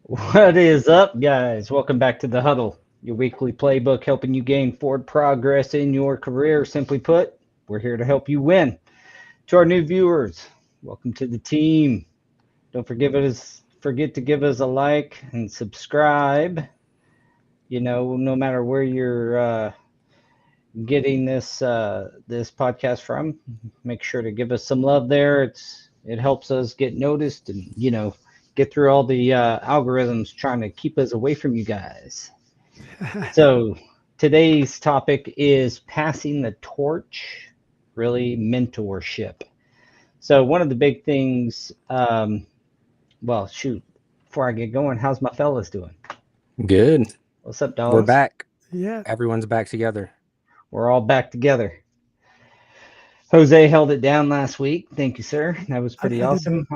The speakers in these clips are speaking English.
What is up, guys? Welcome back to the Huddle, your weekly playbook helping you gain forward progress in your career. Simply put, we're here to help you win. To our new viewers, welcome to the team. Don't forget to give us a like and subscribe. No matter where you're getting this podcast from, make sure to give us some love there. It helps us get noticed and get through all the algorithms trying to keep us away from you guys. So today's topic is passing the torch, really mentorship. So one of the big things, well, shoot, before I get going, how's my fellas doing? Good. What's up, We're dogs? back. Yeah, Everyone's back together. We're all back together. Jose held it down last week. Thank you, sir. That was I, pretty I did awesome.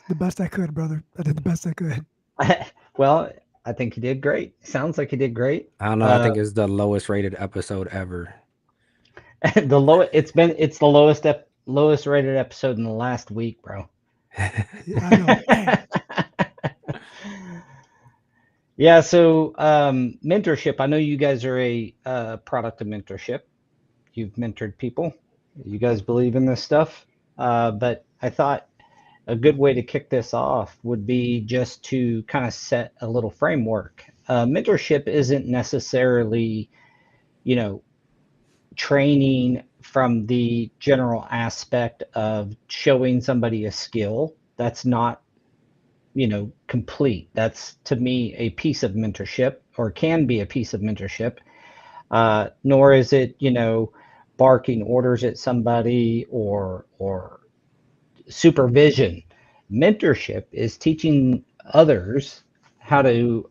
the best I could, brother. I did the best I could. Well, I think he did great. Sounds like he did great. I don't know. I think it's the lowest rated episode ever. The low it's the lowest rated episode in the last week, bro. Yeah, I know. Man, Yeah, so mentorship. I know you guys are a product of mentorship. You've mentored people. You guys believe in this stuff. But I thought a good way to kick this off would be just to kind of set a little framework. Mentorship isn't necessarily, you know, training from the general aspect of showing somebody a skill. That's not, complete. That's to me a piece of mentorship or can be a piece of mentorship. Nor is it, barking orders at somebody or supervision. Mentorship is teaching others how to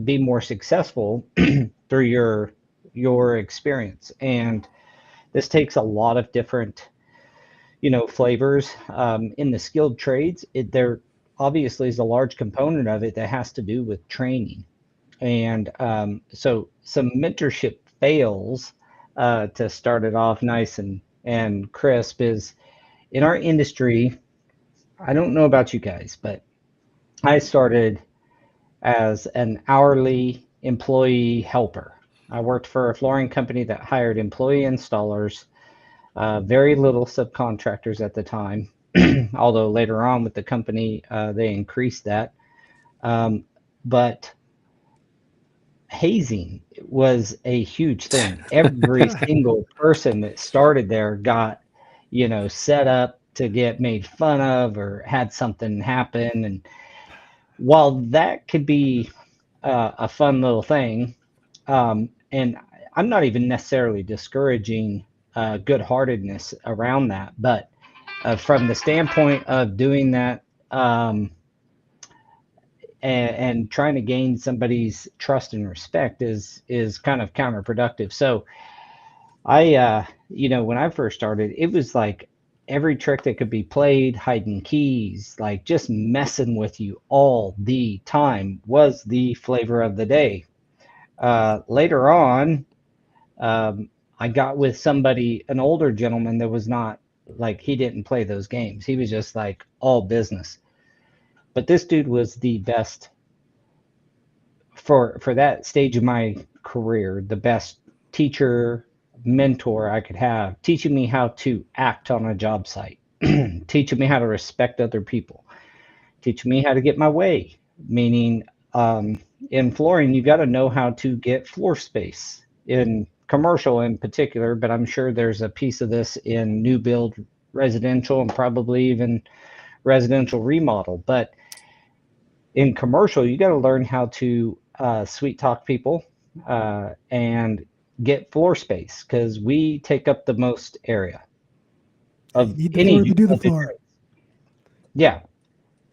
be more successful through your experience, and this takes a lot of different flavors in the skilled trades. There obviously is a large component of it that has to do with training, and so some mentorship fails to start it off nice and crisp is in our industry. I don't know about you guys, but I started as an hourly employee helper. I worked for a flooring company that hired employee installers, very little subcontractors at the time, although later on with the company, they increased that. Um, but hazing was a huge thing. Every single person that started there got, set up to get made fun of or had something happen. And while that could be a fun little thing, and I'm not even necessarily discouraging good-heartedness around that, but from the standpoint of doing that and trying to gain somebody's trust and respect is kind of counterproductive. So when I first started, it was like every trick that could be played, hiding keys, like just messing with you all the time was the flavor of the day. Later on, I got with somebody, an older gentleman that was not like he didn't play those games. He was just like all business. But this dude was the best for that stage of my career, the best teacher, mentor I could have, teaching me how to act on a job site, teaching me how to respect other people, teaching me how to get my way, meaning in flooring, you got to know how to get floor space in commercial in particular, but I'm sure there's a piece of this in new build residential and probably even residential remodel. But in commercial, you got to learn how to sweet talk people and get floor space because we take up the most area you of need the floor to any do the of the floor. trades. Yeah.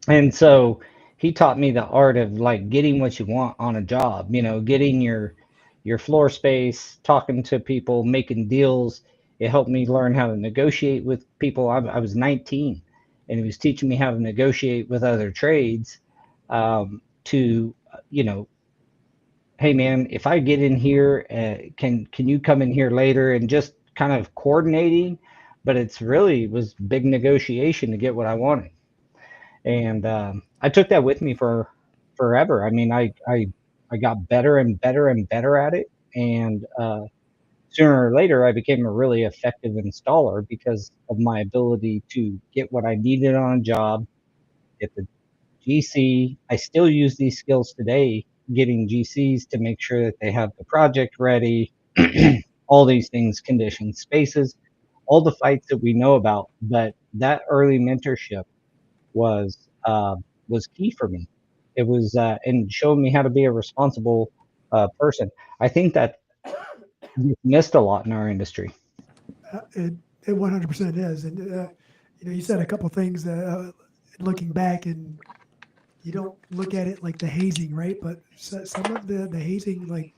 And so he taught me the art of like getting what you want on a job, getting your floor space, talking to people, making deals. It helped me learn how to negotiate with people. I was 19 and he was teaching me how to negotiate with other trades to, hey man, if I get in here, can you come in here later and just kind of coordinating, but it's really was big negotiation to get what I wanted. And I took that with me for forever. I mean, I got better and better and better at it, and sooner or later, I became a really effective installer because of my ability to get what I needed on a job, get the GC. I still use these skills today, getting GCs to make sure that they have the project ready, all these things, conditions, spaces, all the fights that we know about. But that early mentorship was was key for me. It was and showed me how to be a responsible person. I think that gets missed a lot in our industry. It 100% is, and you said a couple things looking back, and you don't look at it like the hazing, right? But some of the hazing, like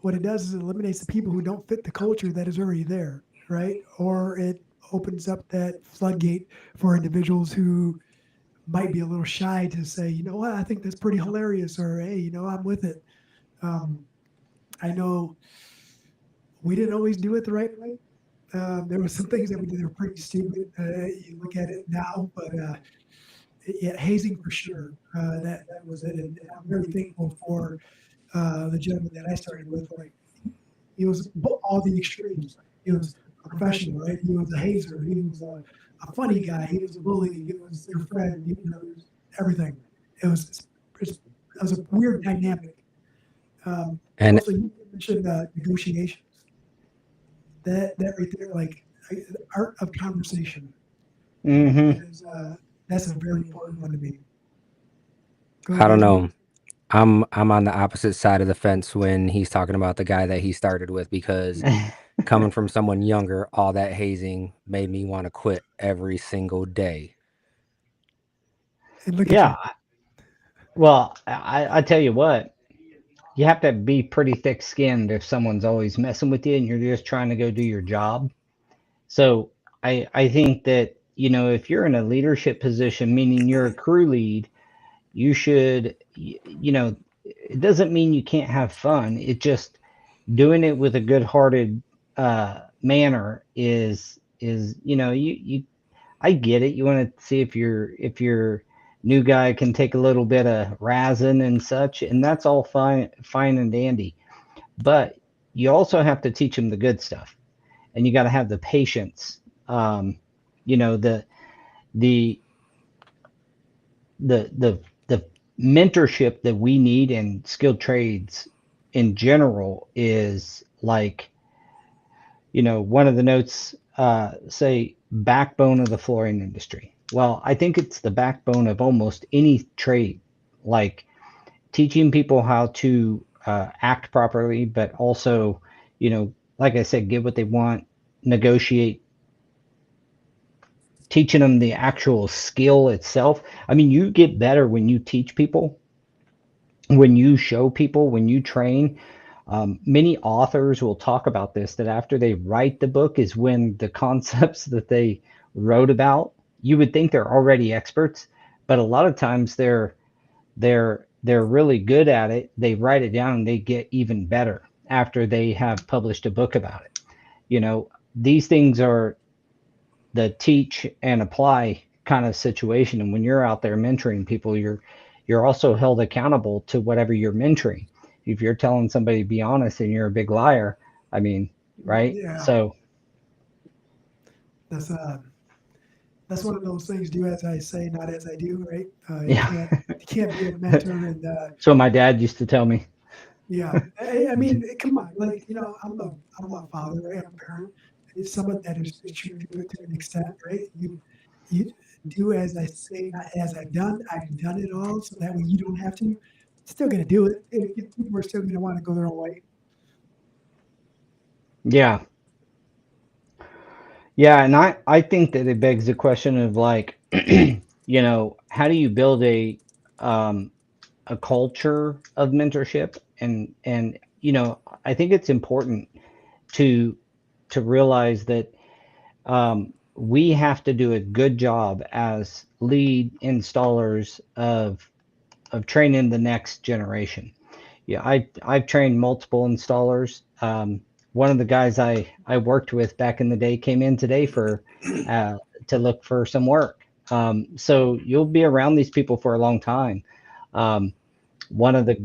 what it does is it eliminates the people who don't fit the culture that is already there, right? Or it opens up that floodgate for individuals who might be a little shy to say, you know what, I think that's pretty hilarious, or hey, I'm with it. I know we didn't always do it the right way. There were some things that we did that were pretty stupid. You look at it now, but yeah, hazing for sure. That was it, and I'm very thankful for the gentleman that I started with. Like he was all the extremes. He was a professional, right? He was a hazer. He was a funny guy. He was a bully. He was your friend. It was everything. It was a weird dynamic. And Also, you mentioned negotiations. That right there, like the art of conversation. Mm-hmm. Is, that's a very important one to me. I don't know. I'm on the opposite side of the fence when he's talking about the guy that he started with, because coming from someone younger, all that hazing made me want to quit every single day. And look Yeah. at Well, I tell you what, you have to be pretty thick skinned if someone's always messing with you and you're just trying to go do your job. So I think that, if you're in a leadership position, meaning you're a crew lead, you should, it doesn't mean you can't have fun. It just doing it with a good-hearted manner is you I get it. You want to see if your new guy can take a little bit of razzing and such, and that's all fine and dandy. But you also have to teach them the good stuff, and you got to have the patience. You know the the mentorship that we need in skilled trades in general is like, one of the notes say backbone of the flooring industry. Well, I think it's the backbone of almost any trade, like teaching people how to act properly, but also, like I said, get what they want, negotiate, teaching them the actual skill itself. I mean, you get better when you teach people, when you show people, when you train. Many authors will talk about this, that after they write the book is when the concepts that they wrote about, you would think they're already experts, but a lot of times they're really good at it. They write it down and they get even better after they have published a book about it. These things are the teach and apply kind of situation. And when you're out there mentoring people, you're also held accountable to whatever you're mentoring. If you're telling somebody to be honest and you're a big liar, I mean, right? yeah, So that's one of those things. Do as I say, not as I do. Right? yeah. You can't be a mentor and So my dad used to tell me. yeah. I mean, come on. Like I'm a father, right? I'm a parent. It's someone that is true to an extent, right? You do as I say, not as I've done. I've done it all, so that way you don't have to. Still gonna do it. People are still gonna want to go their own way. Yeah. Yeah, and I think that it begs the question of like, how do you build um a culture of mentorship? And I think it's important to realize that we have to do a good job as lead installers of training the next generation. Yeah, I've trained multiple installers. One of the guys I worked with back in the day came in today to look for some work. So you'll be around these people for a long time. One of the,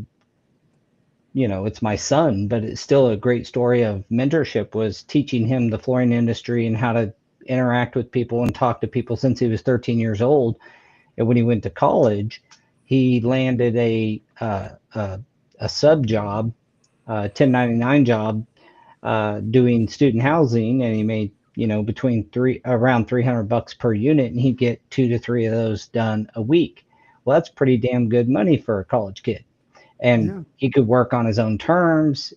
it's my son, but it's still a great story of mentorship, was teaching him the flooring industry and how to interact with people and talk to people since he was 13 years old. And when he went to college, he landed a sub job, 1099 job, doing student housing, and he made, between around $300 per unit, and he'd get 2 to 3 of those done a week. Well, that's pretty damn good money for a college kid. And Yeah. he could work on his own terms.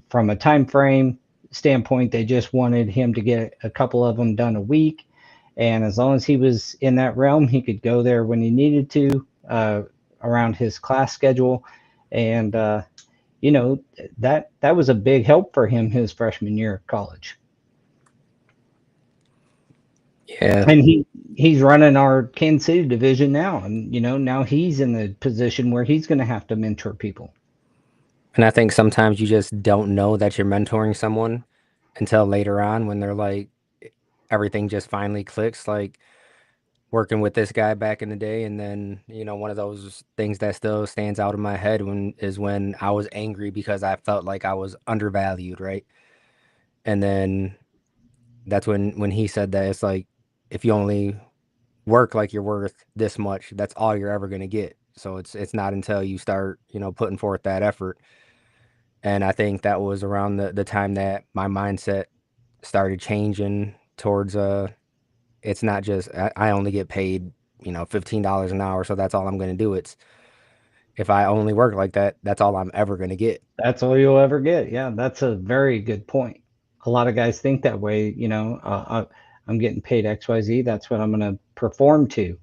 From a time frame standpoint, they just wanted him to get a couple of them done a week, and as long as he was in that realm, he could go there when he needed to, around his class schedule. And you know that was a big help for him his freshman year of college. Yeah. And he's running our Kansas City division now, and now he's in the position where he's going to have to mentor people. And I think sometimes you just don't know that you're mentoring someone until later on when they're like, everything just finally clicks. Like working with this guy back in the day. And then, one of those things that still stands out in my head when I was angry because I felt like I was undervalued, right? And then that's when he said that it's like, if you only work like you're worth this much, that's all you're ever going to get. So it's not until you start, putting forth that effort. And I think that was around the time that my mindset started changing towards it's not just I only get paid, $15 an hour, so that's all I'm going to do. It's if I only work like that, that's all I'm ever going to get. That's all you'll ever get. Yeah, that's a very good point. A lot of guys think that way. I'm getting paid XYZ. That's what I'm going to perform to.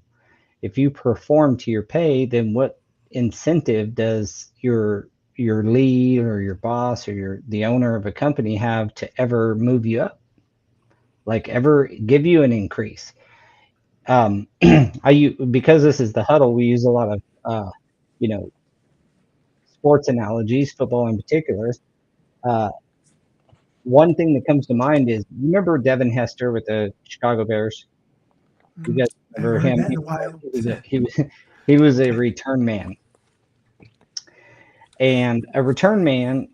If you perform to your pay, then what incentive does your lead or your boss or the owner of a company have to ever move you up? Like ever give you an increase? Because this is the huddle, we use a lot of you know sports analogies, football in particular. Uh, One thing that comes to mind is, you remember Devin Hester with the Chicago Bears? You Mm. guys I haven't remember heard him? that in a while. He was a return man, and a return man.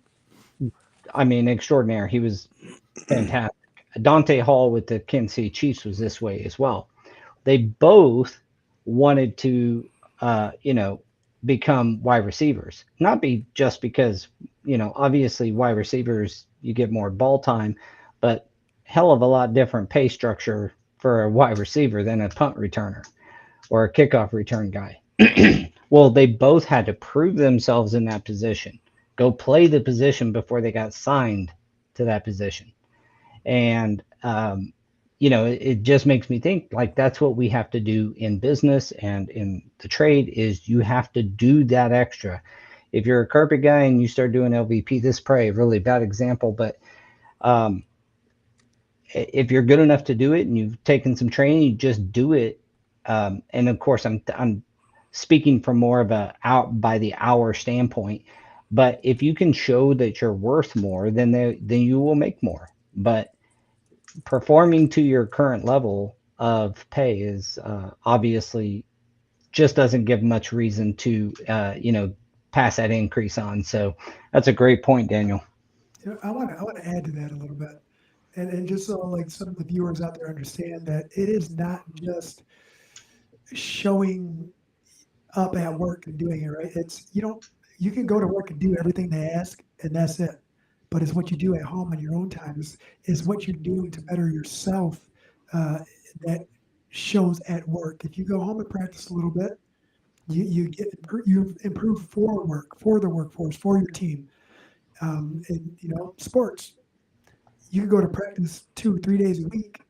I mean, extraordinaire. He was fantastic. Dante Hall with the Kansas City Chiefs was this way as well. They both wanted to, become wide receivers. Not be just because, obviously wide receivers you get more ball time, but hell of a lot different pay structure for a wide receiver than a punt returner or a kickoff return guy. Well, they both had to prove themselves in that position, go play the position before they got signed to that position. And it just makes me think, like, that's what we have to do in business and in the trade, is you have to do that extra. If you're a carpet guy and you start doing LVP, this is probably a really bad example, but um, if you're good enough to do it and you've taken some training, you just do it. And of course, I'm speaking from more of a out by the hour standpoint. But if you can show that you're worth more, then you will make more. But performing to your current level of pay is obviously just doesn't give much reason to pass that increase on. So that's a great point, Daniel. I want to add to that a little bit, and just so like some of the viewers out there understand that it is not just showing up at work and doing it right. It's you can go to work and do everything they ask, and that's it. But it's what you do at home in your own time is what you're doing to better yourself, uh, that shows at work. If you go home and practice a little bit, you improve for work, for the workforce, for your team. And sports, you can go to practice 2 3 days a week,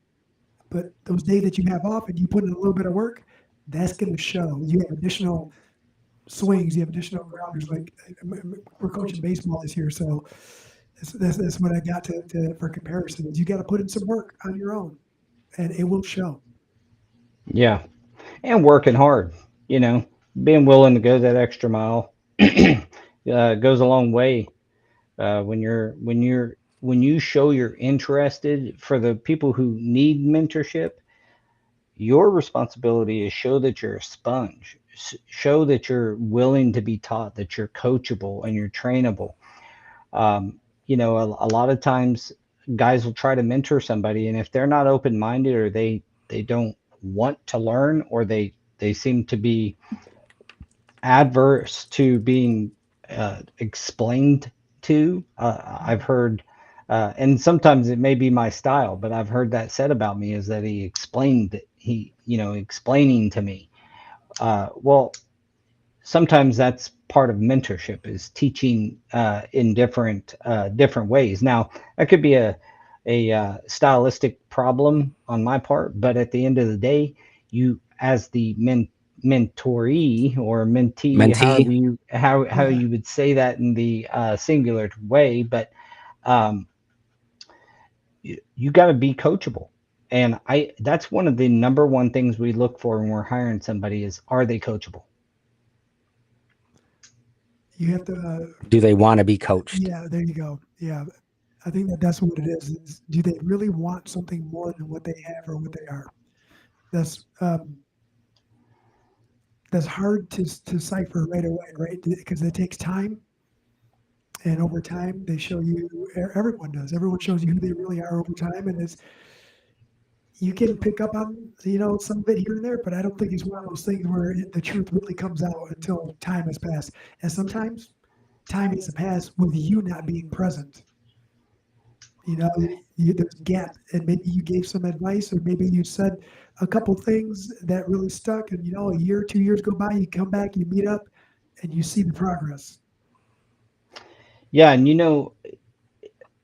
but those days that you have off and you put in a little bit of work, that's going to show. You have additional swings, you have additional grounders. Like we're coaching baseball this year, so that's what I got for comparison. Is you got to put in some work on your own, and it will show. Yeah, and working hard, you know, being willing to go that extra mile goes a long way. When you show you're interested, for the people who need mentorship, your responsibility is show that you're a sponge. show that you're willing to be taught, that you're coachable and you're trainable. A lot of times guys will try to mentor somebody, and if they're not open minded, or they don't want to learn, or they seem to be adverse to being explained to. I've heard, and sometimes it may be my style, but I've heard that said about me, is that explaining to me. Well, sometimes that's part of mentorship, is teaching in different ways. Now, that could be a stylistic problem on my part, but at the end of the day, you, as the mentoree or mentee, Mentee. how Yeah. you would say that in the singular way, but um, you got to be coachable. And that's one of the number one things we look for when we're hiring somebody, is, are they coachable? You have to, Do they want to be coached? yeah, there you go. Yeah. I think that's what it is, do they really want something more than what they have or what they are? That's, that's hard to decipher right away, right? Because it takes time. And over time, they show you, everyone does. Everyone shows you who they really are over time. And it's, you can pick up on, some of it here and there, but I don't think it's one of those things where the truth really comes out until time has passed. And sometimes time has passed with you not being present. There's a gap, and maybe you gave some advice, or maybe you said a couple things that really stuck, and a year, 2 years go by, you come back, you meet up, and you see the progress. Yeah, and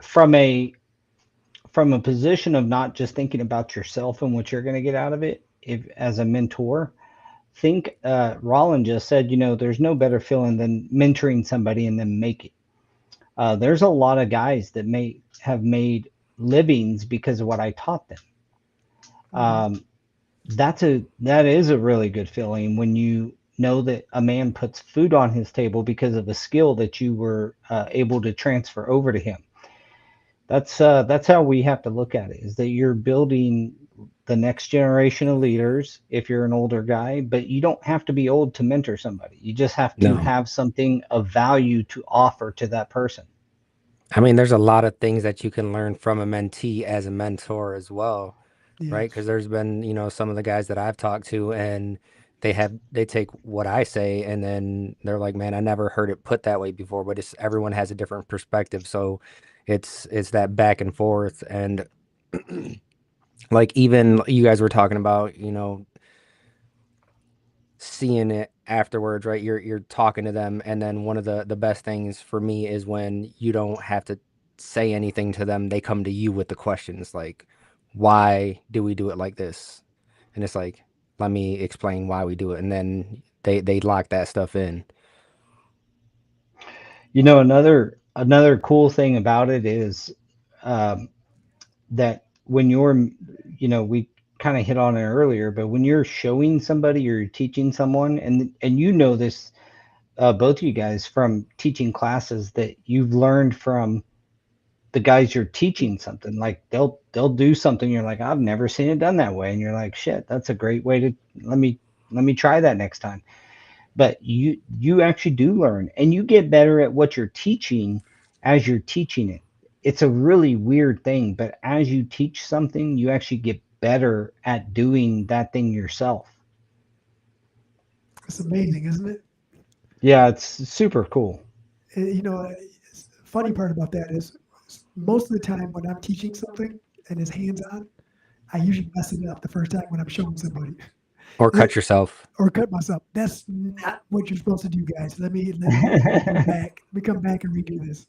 from a from a position of not just thinking about yourself and what you're going to get out of it, if as a mentor, think Roland just said, there's no better feeling than mentoring somebody and then make it. There's a lot of guys that may have made livings because of what I taught them. Mhm. Um, that is a really good feeling, when you know that a man puts food on his table because of a skill that you were able to transfer over to him. That's how we have to look at it, is that you're building the next generation of leaders if you're an older guy, but you don't have to be old to mentor somebody. You just have to No. have something of value to offer to that person. I mean, there's a lot of things that you can learn from a mentee as a mentor as well, right? Because Yes. there's been, some of the guys that I've talked to, and they take what I say, and then they're like, man, I never heard it put that way before, but it's everyone has a different perspective. So it's that back and forth. And like, even you guys were talking about, seeing it afterwards, right? You're talking to them, and then one of the best things for me is when you don't have to say anything to them. They come to you with the questions, like, why do we do it like this? And it's like, let me explain why we do it, and then they lock that stuff in. Another cool thing about it is, um, that when we kind of hit on it earlier, but when you're showing somebody or you're teaching someone, and this, both of you guys, from teaching classes, that you've learned from the guys you're teaching something, like they'll do something, you're like, I've never seen it done that way, and you're like, shit, that's a great way to, let me try that next time. But you actually do learn, and you get better at what you're teaching as you're teaching it. It's a really weird thing, but as you teach something, you actually get better at doing that thing yourself. It's amazing, isn't it? Yeah, it's super cool. Funny part about that is most of the time when I'm teaching something and it's hands on, I usually mess it up the first time when I'm showing somebody. Or cut yourself. Or cut myself. That's not what you're supposed to do, guys. Let me come back. Let me come back and redo this.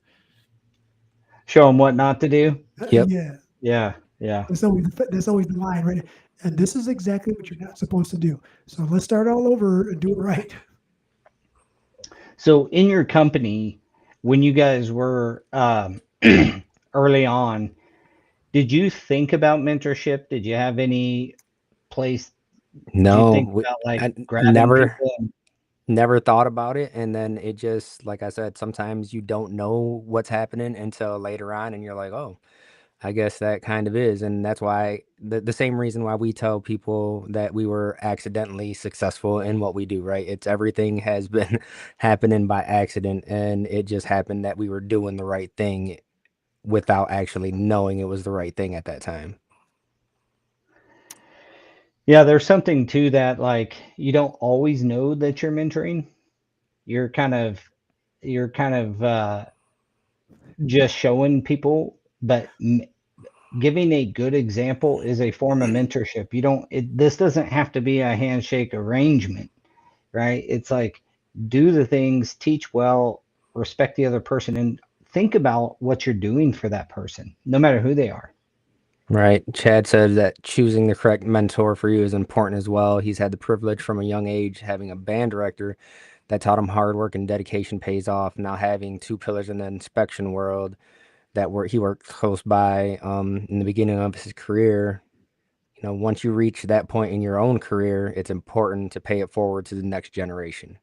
Show them what not to do. Yep. Yeah, Yeah, yeah. that's always the line, right? And this is exactly what you're not supposed to do. So let's start all over and do it right. So in your company, when you guys were early on, did you think about mentorship? Did you have any place? Did you think No, about, like, I grabbing never people and, never thought about it, and then it just, like I said, sometimes you don't know what's happening until later on, and you're like, oh. I guess that kind of is. And that's why the same reason why we tell people that we were accidentally successful in what we do, right? It's everything has been happening by accident, and it just happened that we were doing the right thing without actually knowing it was the right thing at that time. Yeah, there's something to that. Like, you don't always know that you're mentoring. You're kind of you're kind of just showing people, but giving a good example is a form of mentorship. You don't this doesn't have to be a handshake arrangement, right? It's like, do the things, teach well, respect the other person, and think about what you're doing for that person, no matter who they are. Right. Chad said that choosing the correct mentor for you is important as well. He's had the privilege from a young age having a band director that taught him hard work and dedication pays off. Now having two pillars in the inspection world that he worked close by in the beginning of his career. You know, once you reach that point in your own career, it's important to pay it forward to the next generation.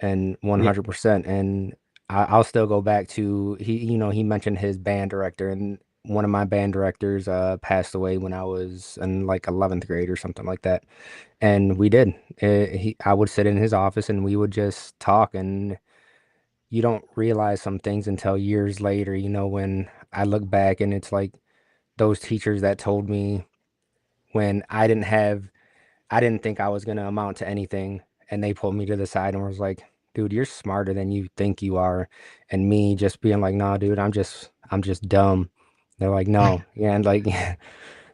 And Yeah. 100%. And I'll still go back to he mentioned his band director, and one of my band directors passed away when I was in like 11th grade or something like that. And we did. I would sit in his office and we would just talk, and you don't realize some things until years later, when I look back and it's like those teachers that told me when I didn't think I was gonna amount to anything, and they pulled me to the side and was like, "Dude, you're smarter than you think you are." And me just being like, "Nah, dude, I'm just dumb." They're like, "No, yeah," and like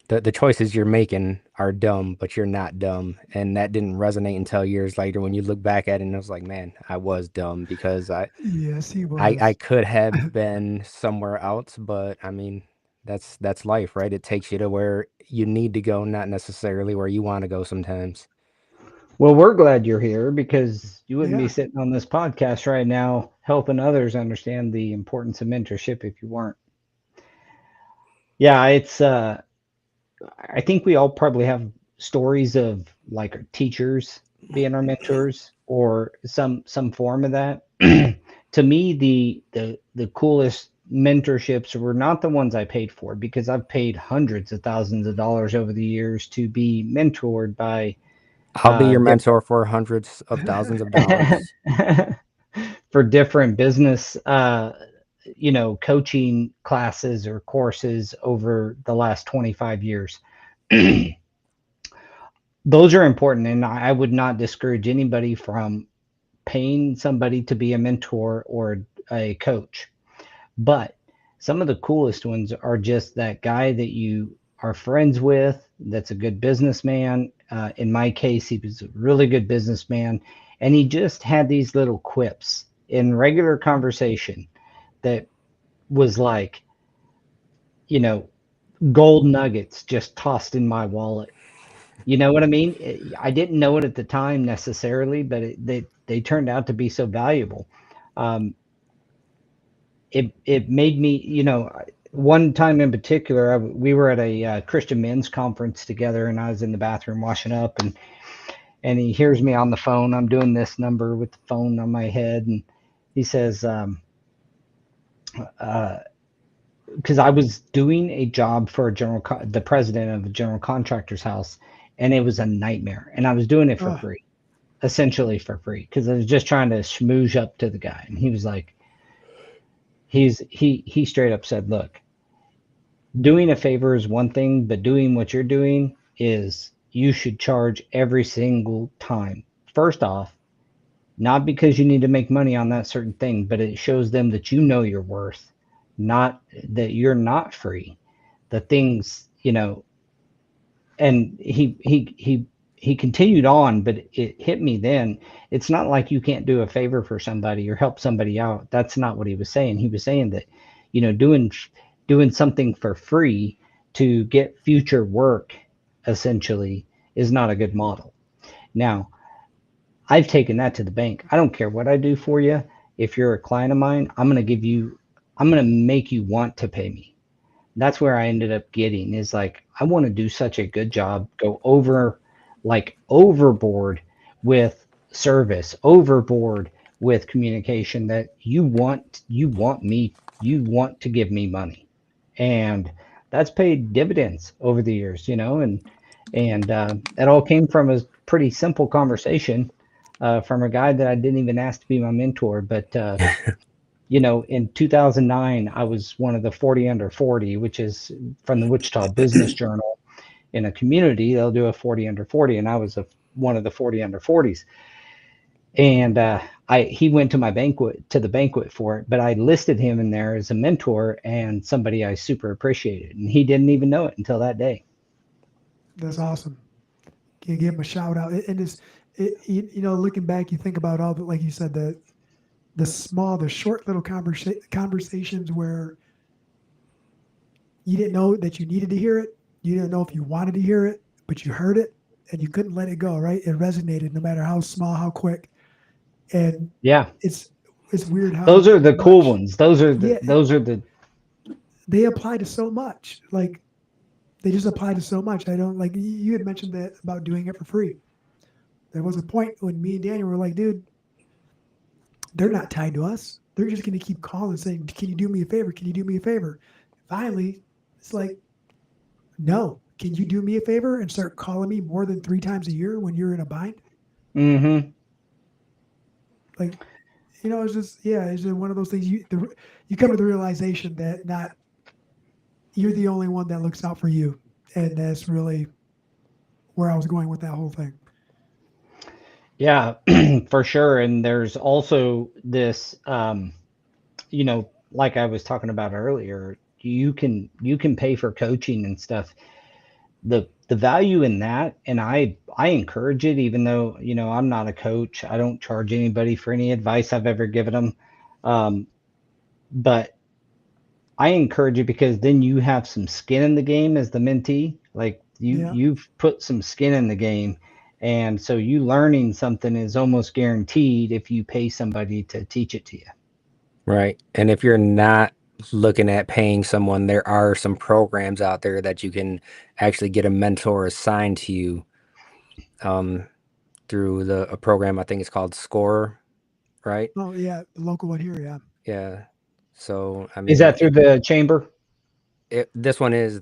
the choices you're making are dumb, but you're not dumb. And that didn't resonate until years later when you look back at it and I was like, "Man, I was dumb because Yes, he I was. could have been somewhere else, but I mean, that's life, right? It takes you to where you need to go, not necessarily where you want to go sometimes." Well, we're glad you're here because you wouldn't be Yeah. sitting on this podcast right now helping others understand the importance of mentorship if you weren't. Yeah, it's I think we all probably have stories of like our teachers being our mentors or some form of that. To me, the coolest mentorships were not the ones I paid for, because I've paid hundreds of thousands of dollars over the years to be mentored by I'll be your different mentor for hundreds of thousands of dollars. for different business coaching classes or courses over the last 25 years. Those are important, and I would not discourage anybody from paying somebody to be a mentor or a coach. But some of the coolest ones are just that guy that you are friends with, that's a good businessman. In my case, he was a really good businessman, and he just had these little quips in regular conversation that was like, you know, gold nuggets just tossed in my wallet. You know what I mean? I didn't know it at the time necessarily, but they turned out to be so valuable. Um, it made me, one time in particular, we were at a Christian men's conference together, and I was in the bathroom washing up, and he hears me on the phone. I'm doing this number with the phone on my head, and he says, uh, because I was doing a job for the president of a general contractor's house, and it was a nightmare, and I was doing it for Uh, free, essentially for free, because I was just trying to schmooze up to the guy, and he was like, he straight up said, "Look, doing a favor is one thing, but doing what you're doing is you should charge every single time. First off, not because you need to make money on that certain thing, but it shows them that you know your worth, not that you're not free. The things, and he continued on, but it hit me then. It's not like you can't do a favor for somebody or help somebody out. That's not what he was saying. He was saying that, doing something for free to get future work essentially is not a good model. Now, I've taken that to the bank. I don't care what I do for you. If you're a client of mine, I'm going to make you want to pay me. That's where I ended up getting, is like, I want to do such a good job, go overboard with service, overboard with communication, that you want to give me money. and that's paid dividends over the years, and it all came from a pretty simple conversation from a guy that I didn't even ask to be my mentor, but in 2009, I was one of the 40 under 40, which is from the Wichita Business Journal. In a community, they'll do a 40 under 40, and I was one of the 40 under 40s. And he went to the banquet for it, but I listed him in there as a mentor and somebody I super appreciated, and he didn't even know it until that day. That's awesome. Can you give him a shout out? And it's, looking back, you think about all the, like you said, the short little conversations where you didn't know that you needed to hear it. You didn't know if you wanted to hear it, but you heard it and you couldn't let it go, right? It resonated no matter how small, how quick. And Yeah, it's weird those how are the cool much, ones. Those are yeah, the they apply to so much. Like they just apply to so much. I don't like you had mentioned that about doing it for free. There was a point when me and Daniel were like, dude, they're not tied to us. They're just going to keep calling saying, can you do me a favor? Can you do me a favor? Finally, it's like, no, can you do me a favor and start calling me more than 3 times a year when you're in a bind? Mm-hmm. Like, it's just, yeah, it's just one of those things. You come to the realization that not you're the only one that looks out for you. And that's really where I was going with that whole thing. Yeah, for sure. And there's also this, like I was talking about earlier, you can pay for coaching and stuff. The value in that, and I encourage it, even though I'm not a coach. I don't charge anybody for any advice I've ever given them, but I encourage it because then you have some skin in the game as the mentee. Like Yeah. you've put some skin in the game, and so you learning something is almost guaranteed if you pay somebody to teach it to you. Right. And if you're not looking at paying someone, there are some programs out there that you can actually get a mentor assigned to you through a program. I think it's called Score, right? Oh, yeah. The local one here. Yeah. Yeah. So, I Is mean, that through the chamber? this one is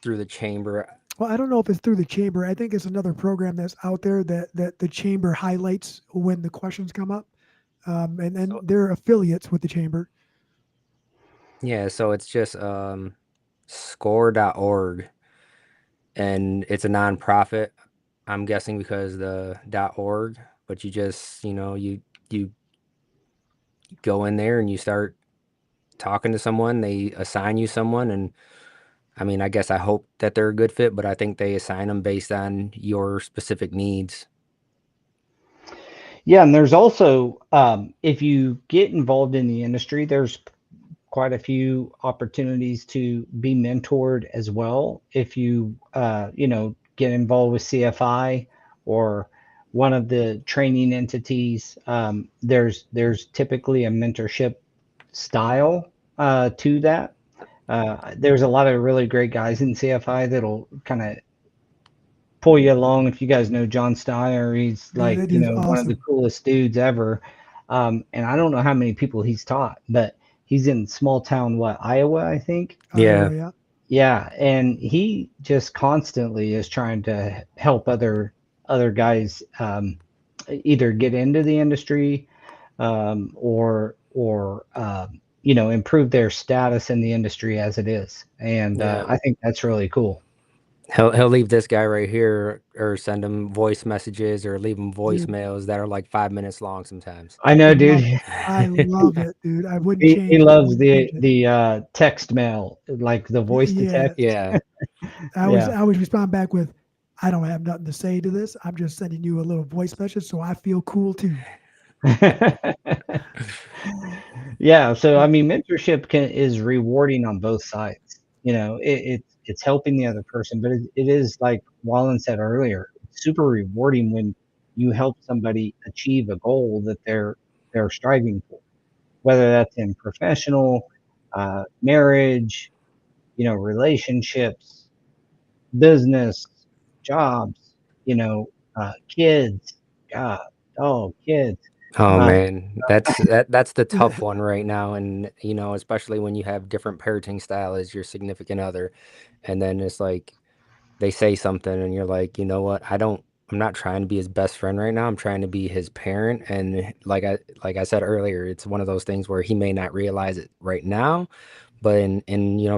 through the chamber. Well, I don't know if it's through the chamber. I think it's another program that's out there that the chamber highlights when the questions come up. And then So, they're affiliates with the chamber. yeah. So it's just score.org, and it's a nonprofit. I'm guessing because the .org, but you just, you go in there and you start talking to someone, they assign you someone, and I mean, I guess I hope that they're a good fit, but I think they assign them based on your specific needs. Yeah, and there's also if you get involved in the industry, there's quite a few opportunities to be mentored as well. If you get involved with CFI or one of the training entities, there's typically a mentorship style to that. There's a lot of really great guys in CFI that'll kind of pull you along. If you guys know John Steyer, he's Dude, like, that dude's one of the awesome. coolest dudes ever. And I don't know how many people he's taught, but he's in small town, Iowa, I think. Yeah. Iowa, yeah. Yeah, and he just constantly is trying to help other guys either get into the industry or improve their status in the industry as it is. And Yeah. I think that's really cool. He'll leave this guy right here or send him voice messages or leave him Dude, voicemails that are like 5 minutes long sometimes. I know, dude. love it. I love it, dude. I wouldn't He change it. loves Wouldn't change it. the text mail, like the voice to Yeah. text. Yeah. Yeah. I always respond back with, I don't have nothing to say to this. I'm just sending you a little voice message so I feel cool too. Yeah, so I mean, mentorship is rewarding on both sides. It's helping the other person, but it is like Wallen said earlier, it's super rewarding when you help somebody achieve a goal that they're striving for, whether that's in professional, marriage, relationships, business, jobs, kids. God, oh, kids. Oh Uh, man, that's the tough one right now, and especially when you have different parenting style as your significant other, and then it's like they say something, and you're like, you know what? I'm not trying to be his best friend right now. I'm trying to be his parent, and like I said earlier, it's one of those things where he may not realize it right now, but in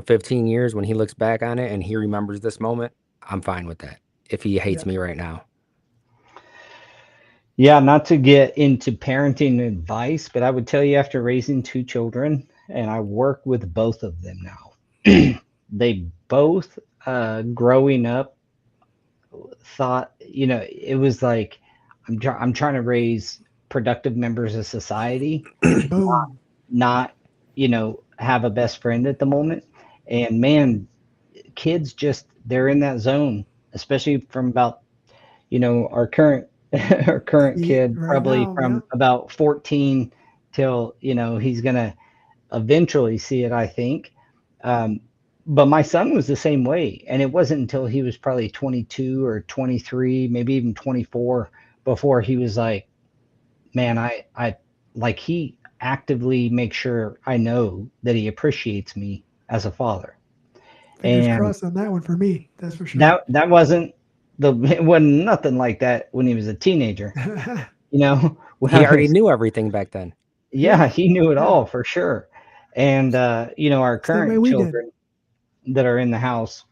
15 years when he looks back on it and he remembers this moment, I'm fine with that. If he hates Yeah. me right now. yeah, not to get into parenting advice, but I would tell you after raising two children, and I work with both of them now, they both, growing up, thought, it was like, I'm trying to raise productive members of society, Boom. not, have a best friend at the moment. And man, kids just, they're in that zone, especially from about, our current our current kid, Right probably now, yeah. from about 14 till, he's gonna eventually see it, I think. Um, but my son was the same way, and it wasn't until he was probably 22 or 23, maybe even 24, before he was like, man, I like, he actively makes sure I know that he appreciates me as a father. Fingers And crossed on that one for me. That's for sure. that wasn't it wasn't nothing like that when he was a teenager, when He I already was, knew everything back then. yeah, Yeah. he knew it Yeah. all for sure. And our Same way current we did. children that are in the house,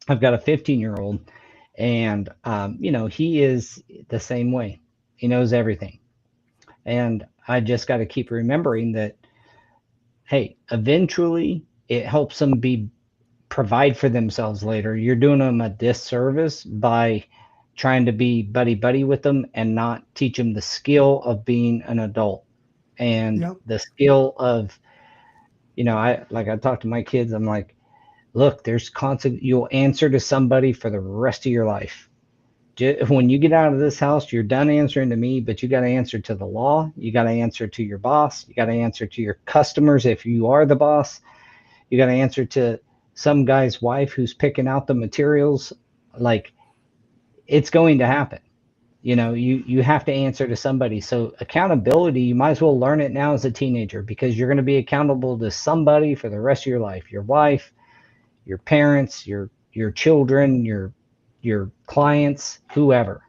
I've got a 15-year-old, and he is the same way. He knows everything. And I just got to keep remembering that, hey, eventually it helps them be provide for themselves later. You're doing them a disservice by trying to be buddy buddy with them and not teach them the skill of being an adult and Yep. the skill of, I talk to my kids, I'm like, look, there's constant, you'll answer to somebody for the rest of your life. When you get out of this house, you're done answering to me, but you got to answer to the law. You got to answer to your boss. You got to answer to your customers if you are the boss. You got to answer to some guy's wife who's picking out the materials. Like, it's going to happen. You have to answer to somebody. So accountability, you might as well learn it now as a teenager, because you're going to be accountable to somebody for the rest of your life. Your wife, your parents, your children, your clients, whoever.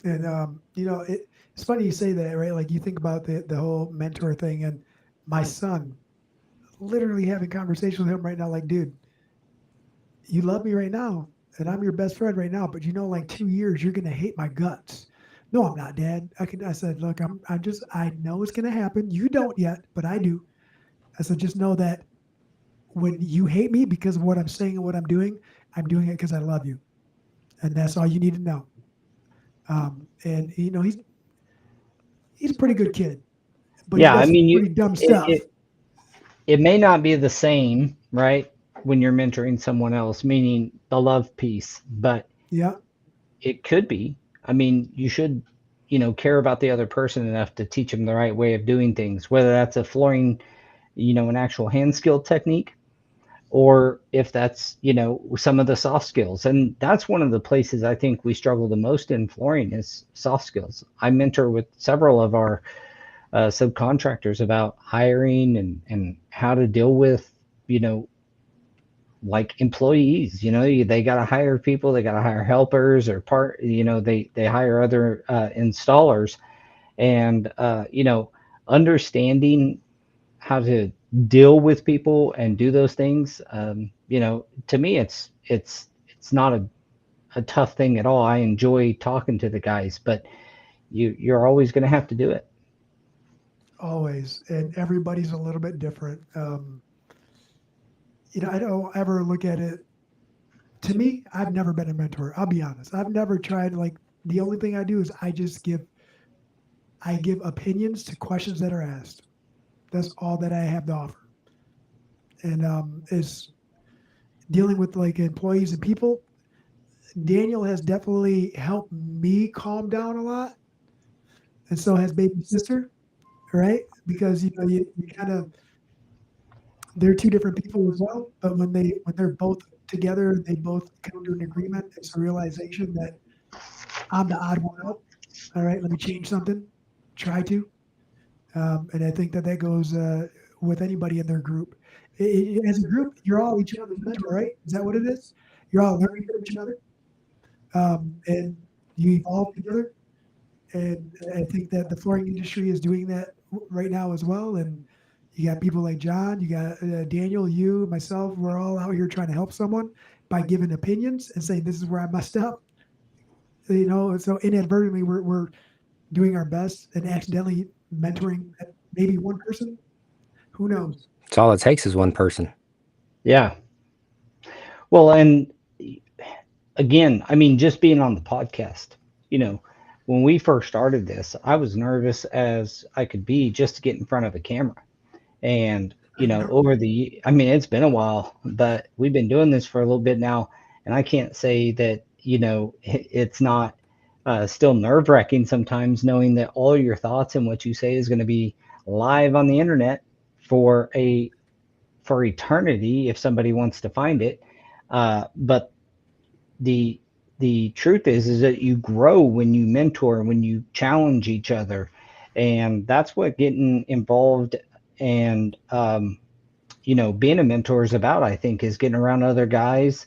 And it's funny you say that, right? Like you think about the whole mentor thing, and my son, literally having conversation with him right now, like, dude, you love me right now, and I'm your best friend right now, but like 2 years, you're gonna hate my guts. No, I'm not, Dad. I said, look, I know it's gonna happen. You don't yet, but I do. I said, just know that when you hate me because of what I'm saying and what I'm doing it because I love you, and that's all you need to know. And he's a pretty good kid, but he Yeah, I does some mean, pretty dumb it, stuff. it it may not be the same, right, when you're mentoring someone else, meaning the love piece, but Yeah, it could be. I mean, you should, care about the other person enough to teach them the right way of doing things, whether that's a flooring, an actual hand skill technique, or if that's, some of the soft skills. And that's one of the places I think we struggle the most in flooring is soft skills. I mentor with several of our subcontractors about hiring and how to deal with, you know, like employees. They got to hire people, they got to hire helpers or they hire other installers, and understanding how to deal with people and do those things. To me, it's not a tough thing at all. I enjoy talking to the guys, but you're always going to have to do it. always. And everybody's a little bit different. I don't ever look at it. To me, I've never been a mentor. I'll be honest. I've never tried. Like the only thing I do is I give opinions to questions that are asked. That's all that I have to offer. And is dealing with like employees and people. Daniel has definitely helped me calm down a lot, and so has baby sister, right? Because you kind of they're two different people as well, but when they're both together, they both come to an agreement. It's a realization that I'm the odd one out. All right, let me change something. try to. And I think that goes with anybody in their group. As a group, you're all each other's mentor, right? Is that what it is? You're all learning from each other, and you evolve together. And I think that the flooring industry is doing that right now as well. And you got people like John, you got Daniel, you, myself. We're all out here trying to help someone by giving opinions and saying this is where I messed up. So inadvertently we're doing our best and accidentally mentoring maybe one person. Who knows? It's all it takes is one person. Yeah. Well, and again, I mean, just being on the podcast, when we first started this, I was nervous as I could be just to get in front of a camera. And, I mean, it's been a while, but we've been doing this for a little bit now. And I can't say that, it's not still nerve wracking sometimes knowing that all your thoughts and what you say is going to be live on the internet for eternity if somebody wants to find it. But the truth is that you grow when you mentor, when you challenge each other, and that's what getting involved and being a mentor is about. I think is getting around other guys.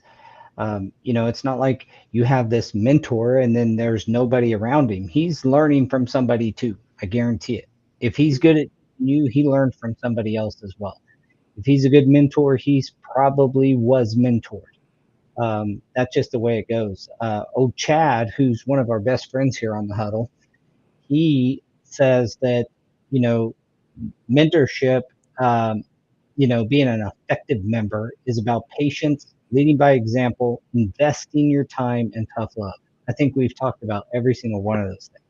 It's not like you have this mentor and then there's nobody around him. He's learning from somebody too. I guarantee it. If he's good at you, he learned from somebody else as well. If he's a good mentor, he's probably was mentored. That's just the way it goes. Chad, who's one of our best friends here on the Huddle, he says that, mentorship, being an effective member is about patience, leading by example, investing your time, and tough love. I think we've talked about every single one of those things.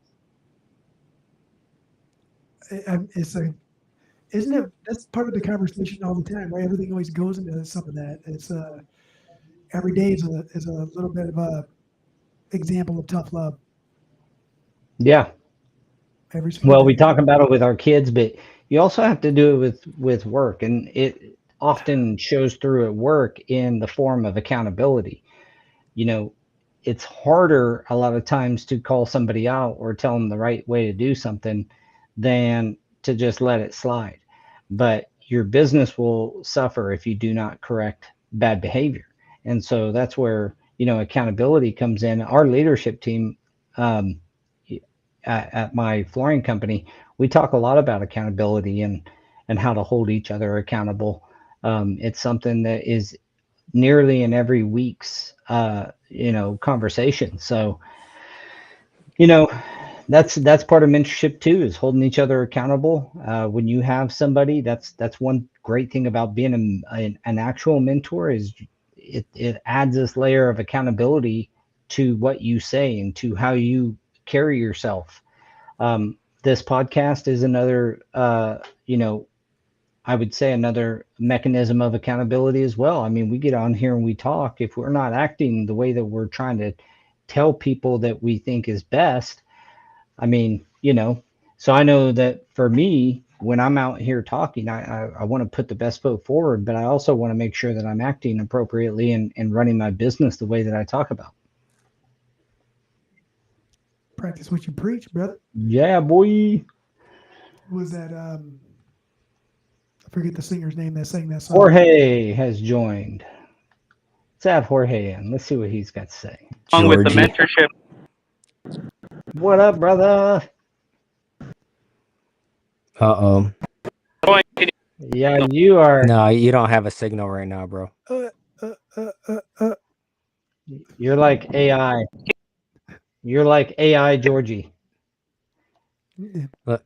Isn't it? That's part of the conversation all the time, right? Everything always goes into some of that. It's every day is a little bit of a example of tough love. Yeah. Every single Well, day. we talk about it with our kids, but you also have to do it with work, and it often shows through at work in the form of accountability. It's harder a lot of times to call somebody out or tell them the right way to do something than to just let it slide. But your business will suffer if you do not correct bad behavior. And so that's where, accountability comes in. Our leadership team, at my flooring company, we talk a lot about accountability and how to hold each other accountable. It's something that is nearly in every week's conversation. So that's part of mentorship too, is holding each other accountable. When you have somebody, that's one great thing about being an actual mentor, is it adds this layer of accountability to what you say and to how you carry yourself. This podcast is another I would say another mechanism of accountability as well. I mean, we get on here and we talk. If we're not acting the way that we're trying to tell people that we think is best, I mean, so I know that for me, when I'm out here talking, I want to put the best foot forward, but I also want to make sure that I'm acting appropriately and running my business the way that I talk about. Practice what you preach, brother. Yeah, boy. Was that I forget the singer's name that sang that song. Jorge has joined. Let's have Jorge in. Let's see what he's got to say. Along with the mentorship. What up, brother? Uh-oh. Yeah, you are. No, you don't have a signal right now, bro. You're like AI. You're like AI Georgie. Look.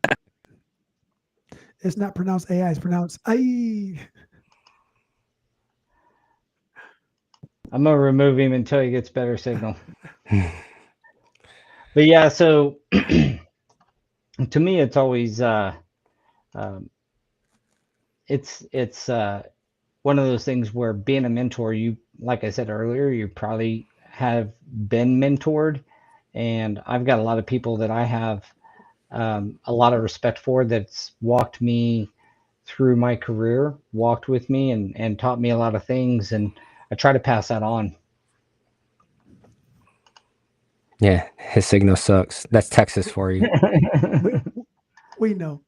It's not pronounced AI, it's pronounced I. I'm going to remove him until he gets better signal. But yeah, so to me, it's always it's one of those things where being a mentor, you, like I said earlier, you probably have been mentored, and I've got a lot of people that I have a lot of respect for, that's walked me through my career, walked with me and taught me a lot of things, and I try to pass that on. Yeah, his signal sucks. That's Texas for you. We know.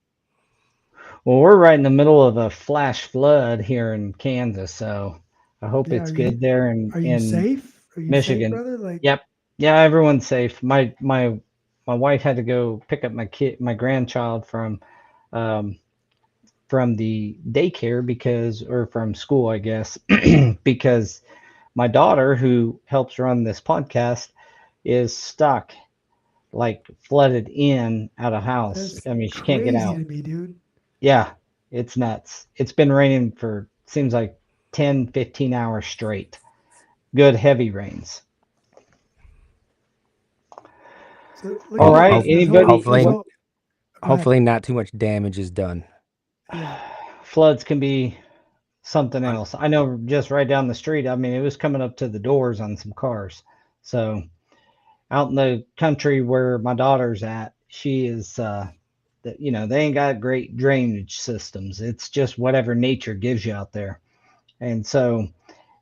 Well, we're right in the middle of a flash flood here in Kansas, so I hope Yeah. it's good there Are you in safe? Are you safe, Michigan. brother? Like, Yep. Yeah, everyone's safe. My wife had to go pick up my grandchild um, from the daycare or from school, I guess, because my daughter, who helps run this podcast, is stuck, like flooded in out of house. that's I mean, she can't get crazy out. to me, dude. Yeah, it's nuts. It's been raining for seems like 10, 15 hours straight. Good heavy rains. So look All at right, this. This Hopefully, anybody? whole. Go ahead. hopefully not too much damage is done. Yeah. Floods can be something Un- else. I know just right down the street. I mean, it was coming up to the doors on some cars. So out in the country where my daughter's at, she is, they ain't got great drainage systems. It's just whatever nature gives you out there. And so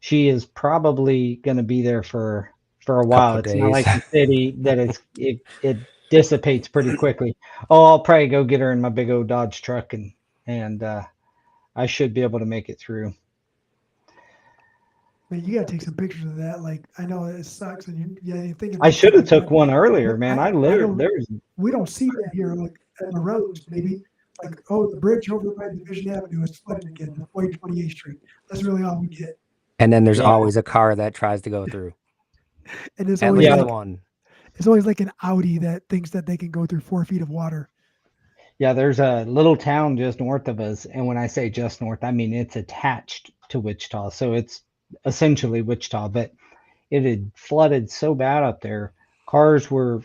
she is probably going to be there for a while. Couple of It's not days. like the city that it dissipates pretty quickly. Oh, I'll probably go get her in my big old Dodge truck and I should be able to make it through. Man, you got to take some pictures of that. Like, I know it sucks, and you think of I these should have times, took one earlier, but man. I I literally don't. there's We don't see that here. Like on the roads, maybe. Like, oh, the bridge over by Division Avenue is flooded again. Avoid 28th Street. That's really all we get. And then there's yeah, always a car that tries to go through. And it's At always least yeah, like one. an Audi that thinks that they can go through 4 feet of water. yeah. There's a little town just north of us, and when I say just north, I mean it's attached to Wichita, so it's essentially Wichita. But it had flooded so bad up there, cars were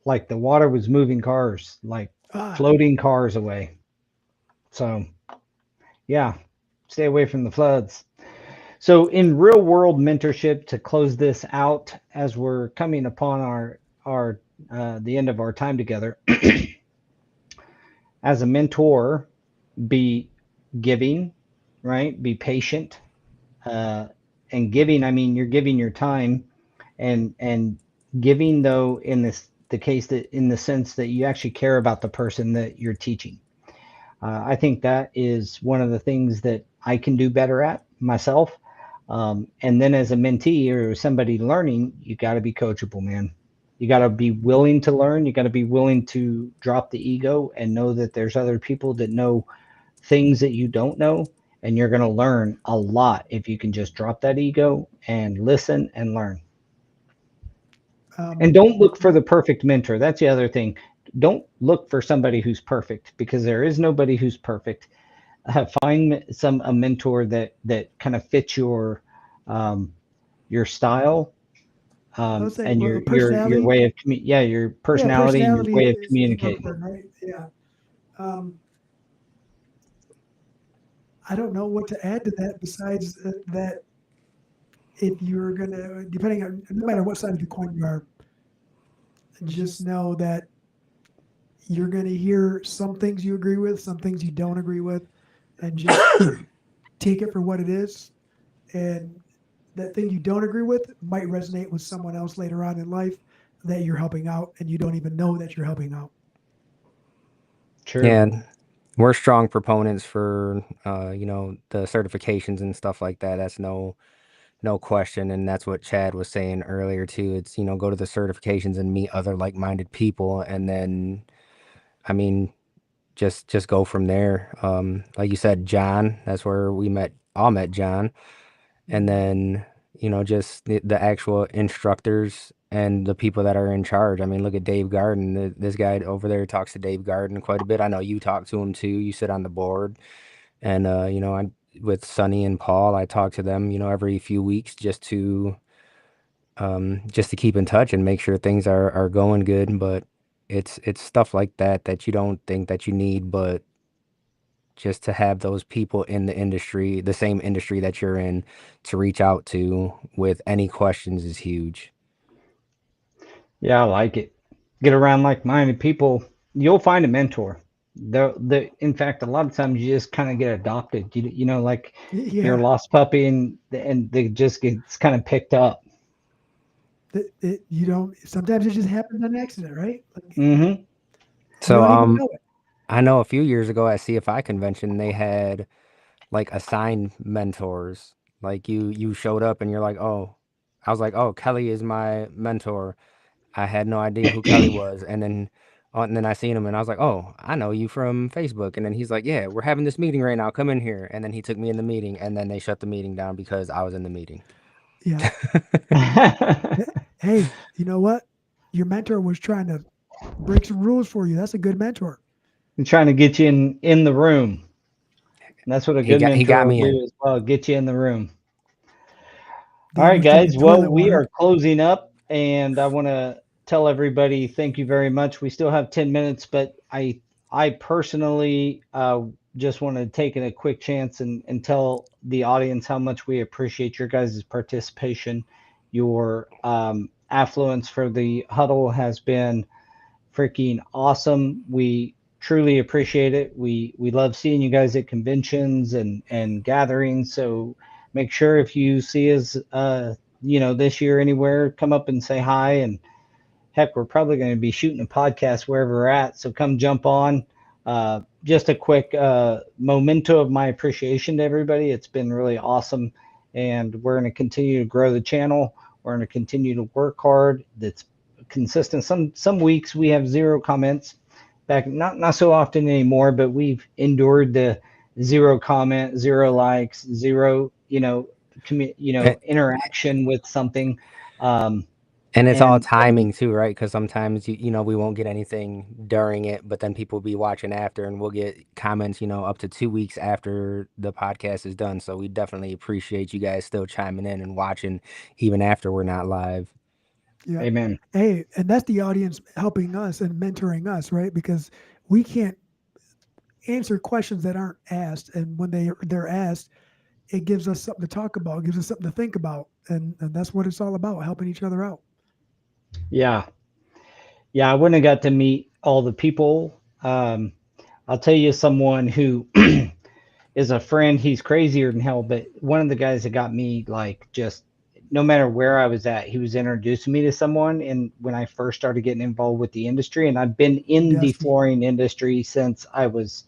like the water was moving cars, like Ah, floating cars away. So yeah, stay away from the floods. So in real world mentorship, to close this out as we're coming upon our the end of our time together, as a mentor, be giving, right? Be patient. Uh, and giving, I mean, you're giving your time, and giving though in the case that in the sense that you actually care about the person that you're teaching. I think that is one of the things that I can do better at myself. And then as a mentee or somebody learning, you got to be coachable, man. You got to be willing to learn. You got to be willing to drop the ego and know that there's other people that know things that you don't know. And you're going to learn a lot if you can just drop that ego and listen and learn. And um, don't look for the perfect mentor. That's the other thing. Don't look for somebody who's perfect, because there is nobody who's perfect. Find a mentor that kind of fits um, your style, I would say, and well, your personality. way of your Yeah, personality and your personality way of is more communicating. important, right? Yeah. Um, I don't know what to add to that besides that if you're gonna, depending on no matter what side of the coin you are, just know that you're gonna hear some things you agree with, some things you don't agree with, and just take it for what it is. And that thing you don't agree with might resonate with someone else later on in life that you're helping out, and you don't even know that you're helping out. True. And we're strong proponents for the certifications and stuff like that. That's no question, and that's what Chad was saying earlier too. It's go to the certifications and meet other like-minded people, and then I mean just go from there. Like you said, John, that's where we all met John. And Mhm. then just the actual instructors and the people that are in charge. I mean, look at Dave Garden. This guy over there talks to Dave Garden quite a bit. I know you talk to him too. You sit on the board, and I with Sonny and Paul, I talk to them every few weeks just to keep in touch and make sure things are going good. But it's stuff like that you don't think that you need, but just to have those people in the industry, the same industry that you're in, to reach out to with any questions is huge. Yeah, I like it. Get around like-minded people. You'll find a mentor. In fact, a lot of times you just kind of get adopted. Like your Yeah, lost puppy, and they just gets kind of picked up. you don't. Sometimes it just happens on accident, right? Like Hmm. you So don't even know it. I know a few years ago at CFI convention, they had like assigned mentors. Like you showed up and you're like, oh, I was like, oh, Kelly is my mentor. I had no idea who Kelly was, and then I seen him and I was like, oh, I know you from Facebook. And then he's like, yeah, we're having this meeting right now. Come in here. And then he took me in the meeting, and then they shut the meeting down because I was in the meeting. Yeah. Hey, you know what? Your mentor was trying to break some rules for you. That's a good mentor. I'm trying to get you in the room. And that's what a good He got mentor will me in. do as well, get you in the room. All Gave right, you some guys. Well, toilet we water. are closing up, and I want to tell everybody thank you very much. We still have 10 minutes, but I personally just want to take a quick chance and tell the audience how much we appreciate your guys' participation. Your affluence for the huddle has been freaking awesome. We truly appreciate it. We love seeing you guys at conventions and gatherings. So make sure if you see us this year anywhere, come up and say hi. And heck, we're probably going to be shooting a podcast wherever we're at. So come jump on. Just a quick memento of my appreciation to everybody. It's been really awesome, and we're going to continue to grow the channel. We're going to continue to work hard. That's consistent. Some weeks we have zero comments. Back not so often anymore, but we've endured the zero comment, zero likes, zero And, interaction with something. Um, and it's all and timing too, right? Because sometimes we won't get anything during it, but then people be watching after, and we'll get comments, up to 2 weeks after the podcast is done. So we definitely appreciate you guys still chiming in and watching even after we're not live. Yeah. Amen. Hey, and that's the audience helping us and mentoring us, right? Because we can't answer questions that aren't asked, and when they're asked, it gives us something to talk about, gives us something to think about, and that's what it's all about, helping each other out. Yeah. Yeah, I wouldn't have got to meet all the people. I'll tell you someone who is a friend. He's crazier than hell, but one of the guys that got me like just no matter where I was at, he was introducing me to someone. And when I first started getting involved with the industry, and I've been in the Dusty. flooring industry since I was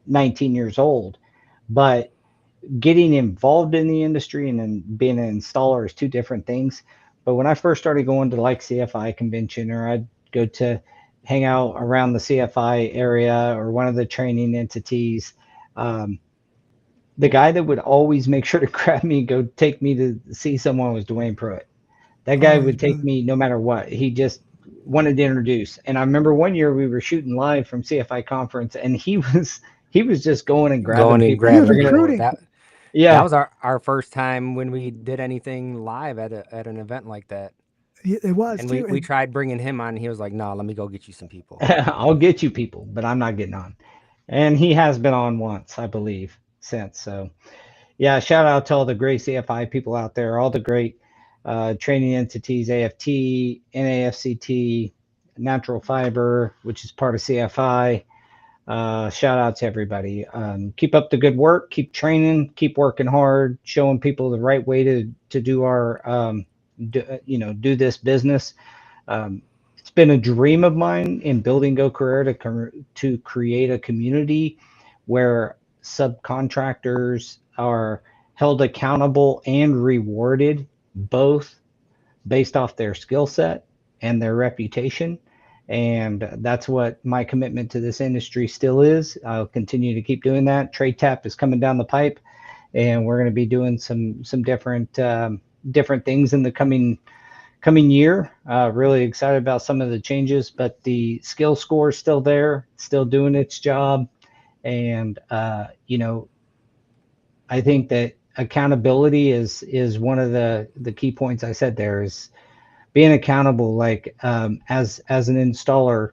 19 years old, but getting involved in the industry and then being an installer is two different things. But when I first started going to like CFI convention, or I'd go to hang out around the CFI area or one of the training entities, um, the guy that would always make sure to grab me and go take me to see someone was Dwayne Pruitt. That guy Oh, he's would take brilliant. me no matter what. He just wanted to introduce. And I remember one year we were shooting live from CFI conference, and he was just going and grabbing Going and people. He was grabbing We're gonna, people. recruiting. That yeah. was our first time when we did anything live at an event like that. It was And too, we and tried bringing him on. And he was like, "No, let me go get you some people." I'll get you people, but I'm not getting on. And he has been on once, I believe, since. So, yeah, shout out to all the great CFI people out there, all the great training entities, AFT, NAFCT, Natural Fiber, which is part of CFI. Shout out to everybody. Keep up the good work. Keep training. Keep working hard. Showing people the right way to do our do this business. Um, it's been a dream of mine in building Go Career to create a community where subcontractors are held accountable and rewarded, both based off their skill set and their reputation. And that's what my commitment to this industry still is. I'll continue to keep doing that. Trade Tap is coming down the pipe, and we're going to be doing some different things in the coming year. Really excited about some of the changes, but the skill score is still there, still doing its job. And I think that accountability is one of the key points I said there is being accountable. Like as an installer,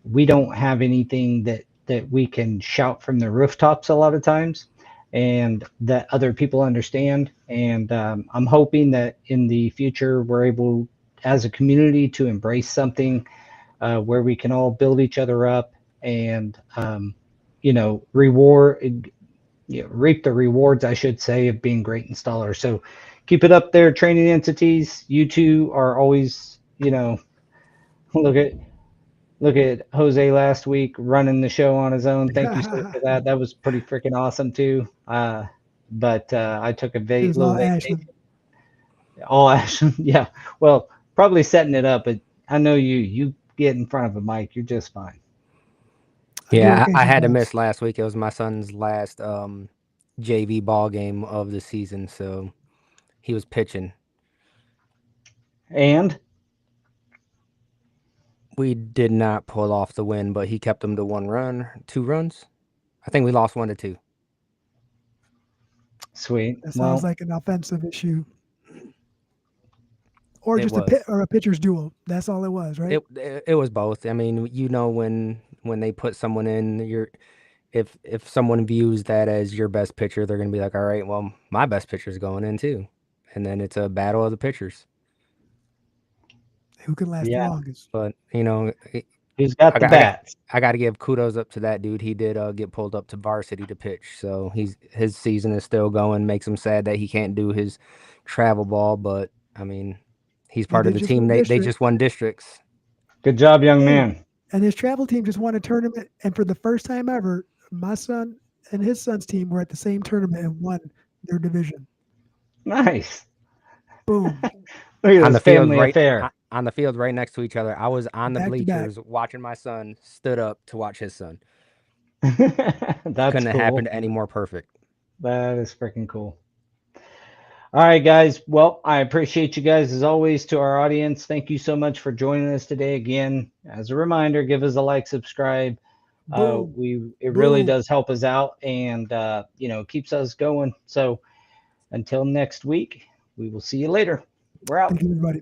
we don't have anything that we can shout from the rooftops a lot of times, and that other people understand. And I'm hoping that in the future we're able, as a community, to embrace something where we can all build each other up and reward, reap the rewards, I should say, of being great installers. So keep it up there, training entities. You two are always, look at look at Jose last week running the show on his own. Thank you, sir, for that. That was pretty freaking awesome too. But I took a It was little all vacation. Ashland. All Ashland, yeah. Well, probably setting it up, but I know you get in front of a mic, you're just fine. I do Yeah, okay I had to sometimes. miss last week. It was my son's last JV ball game of the season, so he was pitching. And We did not pull off the win, but he kept them to 1 run, 2 runs. I think we lost 1-2. sweet. That Well, sounds like an offensive issue, or It just was. a pitcher's duel. That's all it was, right? It was both. I mean, when they put someone in, if someone views that as your best pitcher, they're gonna be like, all right, well, my best pitcher's going in too, and then it's a battle of the pitchers. Who can last the yeah. longest? But Who's got the bats? I got to give kudos up to that dude. He did get pulled up to varsity to pitch, so his season is still going. Makes him sad that he can't do his travel ball, but I mean, he's part of did the just team. win They district. just won districts. Good job, young Hey, man. And his travel team just won a tournament, and for the first time ever, my son and his son's team were at the same tournament and won their division. Nice. Boom. Look at On this the field, family affair. on the field right next to each other. I was on the Back to back. bleachers watching my son, stood up to watch his son. That's Couldn't have cool. happened any more perfect. That is freaking cool. All right, guys. Well, I appreciate you guys as always. To our audience, thank you so much for joining us today. Again, as a reminder, give us a like, subscribe. Boom. It really Boom. does help us out, and keeps us going. So until next week, we will see you later. We're out. Thank you, everybody.